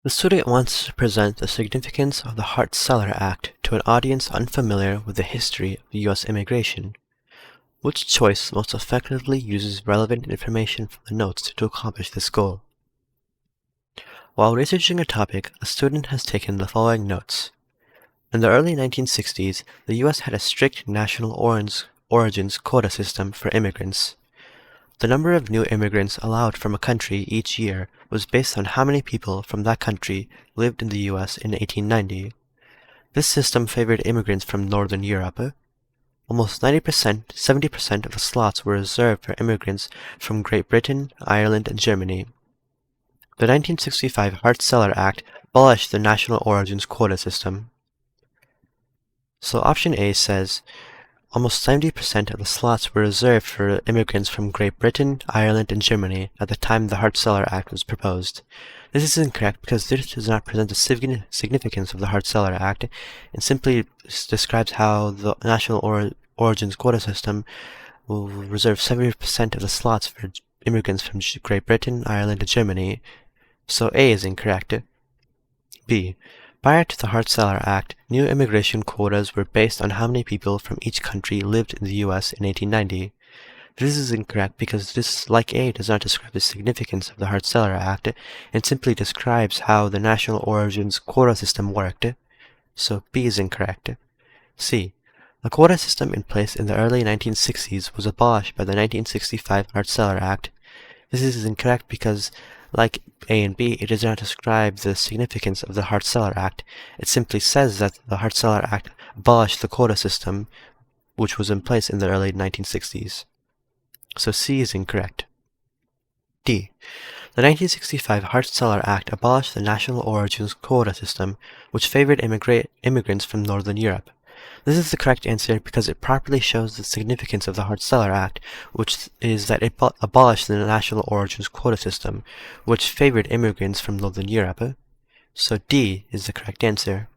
The student wants to present the significance of the Hart-Celler Act to an audience unfamiliar with the history of U.S. immigration. Which choice most effectively uses relevant information from the notes to accomplish this goal? While researching a topic, a student has taken the following notes. In the early 1960s, the U.S. had a strict national origins quota system for immigrants. The number of new immigrants allowed from a country each year was based on how many people from that country lived in the U.S. in 1890. This system favored immigrants from Northern Europe. Almost 70% of the slots were reserved for immigrants from Great Britain, Ireland, and Germany. The 1965 Hart-Celler Act abolished the national origins quota system. So option A says, almost 70% of the slots were reserved for immigrants from Great Britain, Ireland, and Germany at the time the Hart-Celler Act was proposed. This is incorrect because this does not present the significance of the Hart-Celler Act and simply describes how the national origins quota system will reserve 70% of the slots for immigrants from Great Britain, Ireland, and Germany. So A is incorrect. B. Prior to the Hart-Celler Act, new immigration quotas were based on how many people from each country lived in the U.S. in 1890. This is incorrect because this, like A, does not describe the significance of the Hart-Celler Act and simply describes how the national origins quota system worked. So B is incorrect. C. The quota system in place in the early 1960s was abolished by the 1965 Hart-Celler Act. This is incorrect because, like A and B, it does not describe the significance of the Hart-Celler Act. It simply says that the Hart-Celler Act abolished the quota system, which was in place in the early 1960s. So C is incorrect. D. The 1965 Hart-Celler Act abolished the national origins quota system, which favored immigrants from Northern Europe. This is the correct answer because it properly shows the significance of the Hart-Celler Act, which is that it abolished the national origins quota system, which favored immigrants from Northern Europe. So D is the correct answer.